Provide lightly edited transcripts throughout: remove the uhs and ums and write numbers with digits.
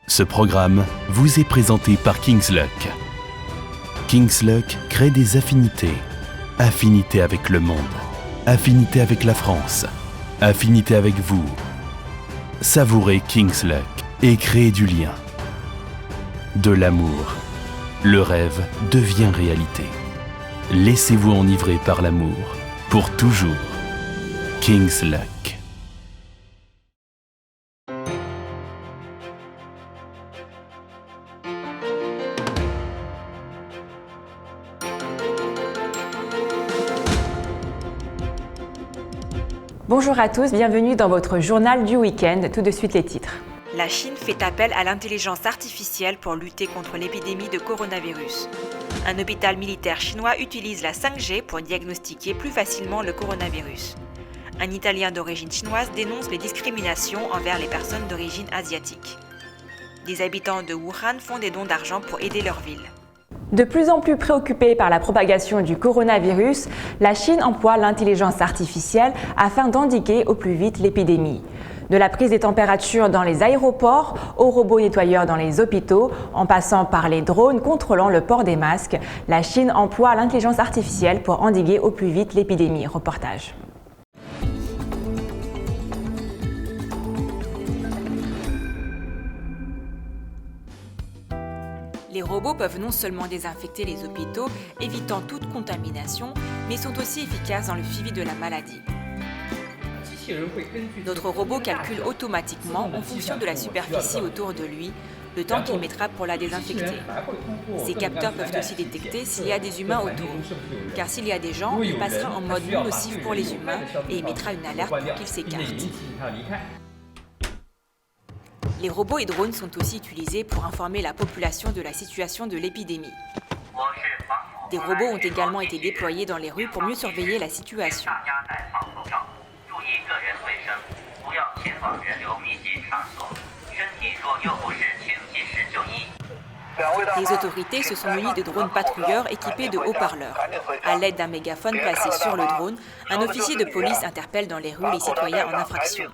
Ce programme vous est présenté par King's Luck. King's Luck crée des affinités. Affinités avec le monde. Affinités avec la France. Affinités avec vous. Savourez King's Luck et créez du lien. De l'amour. Le rêve devient réalité. Laissez-vous enivrer par l'amour. Pour toujours. King's Luck. Bonjour à tous, bienvenue dans votre journal du week-end. Tout de suite les titres. La Chine fait appel à l'intelligence artificielle pour lutter contre l'épidémie de coronavirus. Un hôpital militaire chinois utilise la 5G pour diagnostiquer plus facilement le coronavirus. Un Italien d'origine chinoise dénonce les discriminations envers les personnes d'origine asiatique. Des habitants de Wuhan font des dons d'argent pour aider leur ville. De plus en plus préoccupée par la propagation du coronavirus, la Chine emploie l'intelligence artificielle afin d'endiguer au plus vite l'épidémie. De la prise des températures dans les aéroports aux robots nettoyeurs dans les hôpitaux, en passant par les drones contrôlant le port des masques, la Chine emploie l'intelligence artificielle pour endiguer au plus vite l'épidémie. Reportage. Les robots peuvent non seulement désinfecter les hôpitaux, évitant toute contamination, mais sont aussi efficaces dans le suivi de la maladie. Notre robot calcule automatiquement, en fonction de la superficie autour de lui, le temps qu'il mettra pour la désinfecter. Ces capteurs peuvent aussi détecter s'il y a des humains autour, car s'il y a des gens, il passera en mode non nocif pour les humains et émettra une alerte pour qu'ils s'écartent. Les robots et drones sont aussi utilisés pour informer la population de la situation de l'épidémie. Des robots ont également été déployés dans les rues pour mieux surveiller la situation. Les autorités se sont munies de drones patrouilleurs équipés de haut-parleurs. À l'aide d'un mégaphone placé sur le drone, un officier de police interpelle dans les rues les citoyens en infraction,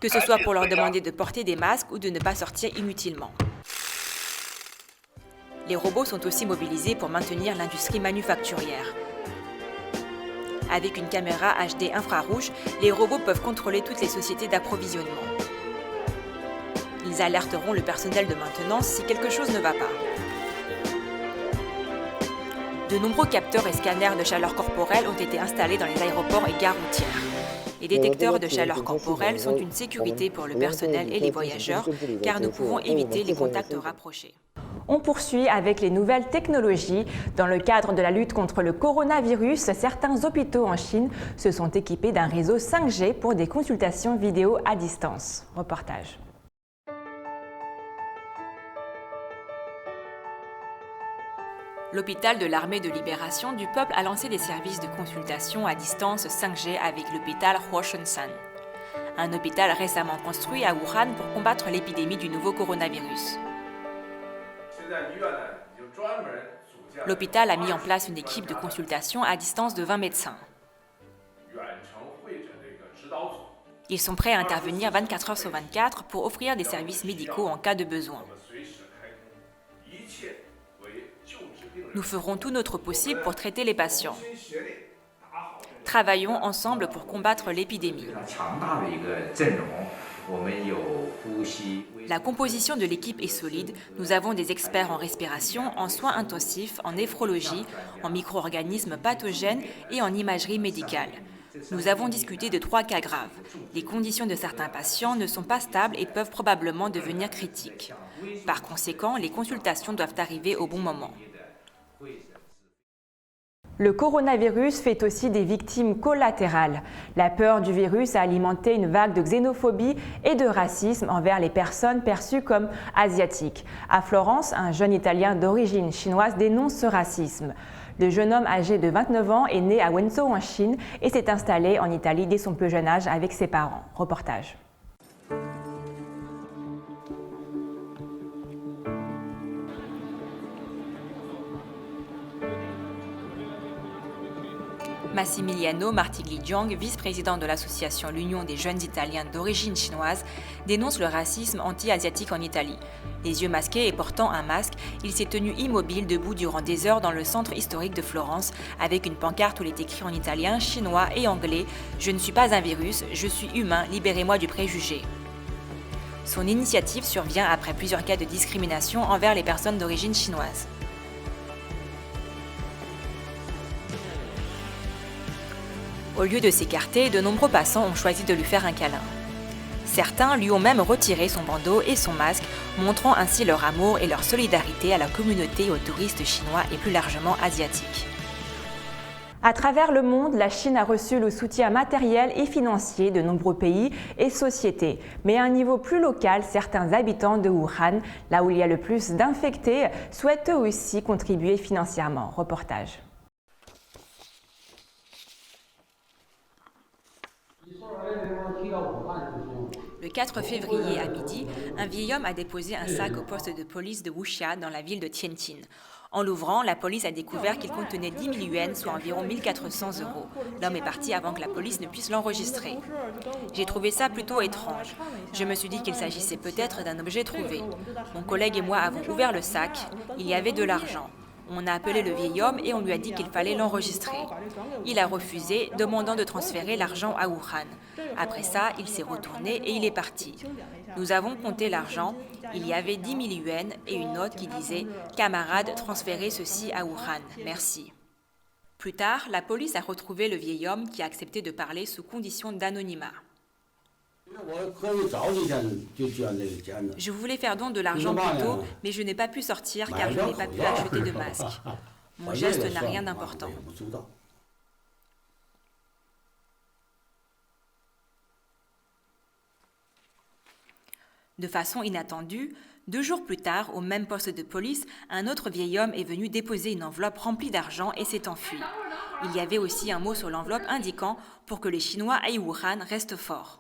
que ce soit pour leur demander de porter des masques ou de ne pas sortir inutilement. Les robots sont aussi mobilisés pour maintenir l'industrie manufacturière. Avec une caméra HD infrarouge, les robots peuvent contrôler toutes les sociétés d'approvisionnement. Ils alerteront le personnel de maintenance si quelque chose ne va pas. De nombreux capteurs et scanners de chaleur corporelle ont été installés dans les aéroports et gares routières. Les détecteurs de chaleur corporelle sont une sécurité pour le personnel et les voyageurs, car nous pouvons éviter les contacts rapprochés. On poursuit avec les nouvelles technologies. Dans le cadre de la lutte contre le coronavirus, certains hôpitaux en Chine se sont équipés d'un réseau 5G pour des consultations vidéo à distance. Reportage. L'hôpital de l'armée de libération du peuple a lancé des services de consultation à distance 5G avec l'hôpital Huoshenshan, un hôpital récemment construit à Wuhan pour combattre l'épidémie du nouveau coronavirus. L'hôpital a mis en place une équipe de consultation à distance de 20 médecins. Ils sont prêts à intervenir 24 heures sur 24 pour offrir des services médicaux en cas de besoin. Nous ferons tout notre possible pour traiter les patients. Travaillons ensemble pour combattre l'épidémie. La composition de l'équipe est solide. Nous avons des experts en respiration, en soins intensifs, en néphrologie, en micro-organismes pathogènes et en imagerie médicale. Nous avons discuté de 3 cas graves. Les conditions de certains patients ne sont pas stables et peuvent probablement devenir critiques. Par conséquent, les consultations doivent arriver au bon moment. Le coronavirus fait aussi des victimes collatérales. La peur du virus a alimenté une vague de xénophobie et de racisme envers les personnes perçues comme asiatiques. À Florence, un jeune Italien d'origine chinoise dénonce ce racisme. Le jeune homme âgé de 29 ans est né à Wenzhou en Chine et s'est installé en Italie dès son plus jeune âge avec ses parents. Reportage. Massimiliano Martigligiang, vice-président de l'association L'Union des jeunes Italiens d'origine chinoise, dénonce le racisme anti-asiatique en Italie. Les yeux masqués et portant un masque, il s'est tenu immobile debout durant des heures dans le centre historique de Florence, avec une pancarte où il est écrit en italien, chinois et anglais « Je ne suis pas un virus, je suis humain, libérez-moi du préjugé ». Son initiative survient après plusieurs cas de discrimination envers les personnes d'origine chinoise. Au lieu de s'écarter, de nombreux passants ont choisi de lui faire un câlin. Certains lui ont même retiré son bandeau et son masque, montrant ainsi leur amour et leur solidarité à la communauté et aux touristes chinois et plus largement asiatiques. À travers le monde, la Chine a reçu le soutien matériel et financier de nombreux pays et sociétés. Mais à un niveau plus local, certains habitants de Wuhan, là où il y a le plus d'infectés, souhaitent eux aussi contribuer financièrement. Reportage. Le 4 février à midi, un vieil homme a déposé un sac au poste de police de Wuxia dans la ville de Tianjin. En l'ouvrant, la police a découvert qu'il contenait 10 000 yuans, soit environ 1 400 €. L'homme est parti avant que la police ne puisse l'enregistrer. J'ai trouvé ça plutôt étrange. Je me suis dit qu'il s'agissait peut-être d'un objet trouvé. Mon collègue et moi avons ouvert le sac. Il y avait de l'argent. On a appelé le vieil homme et on lui a dit qu'il fallait l'enregistrer. Il a refusé, demandant de transférer l'argent à Wuhan. Après ça, il s'est retourné et il est parti. Nous avons compté l'argent. Il y avait 10 000 yuans et une note qui disait « Camarade, transférez ceci à Wuhan. Merci ». Plus tard, la police a retrouvé le vieil homme qui a accepté de parler sous condition d'anonymat. Je voulais faire don de l'argent plus tôt, mais je n'ai pas pu sortir car je n'ai pas pu acheter de masque. Mon geste n'a rien d'important. De façon inattendue, 2 jours plus tard, au même poste de police, un autre vieil homme est venu déposer une enveloppe remplie d'argent et s'est enfui. Il y avait aussi un mot sur l'enveloppe indiquant « Pour que les Chinois aillent Wuhan restent forts ».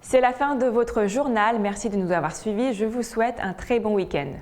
C'est la fin de votre journal. Merci de nous avoir suivis. Je vous souhaite un très bon week-end.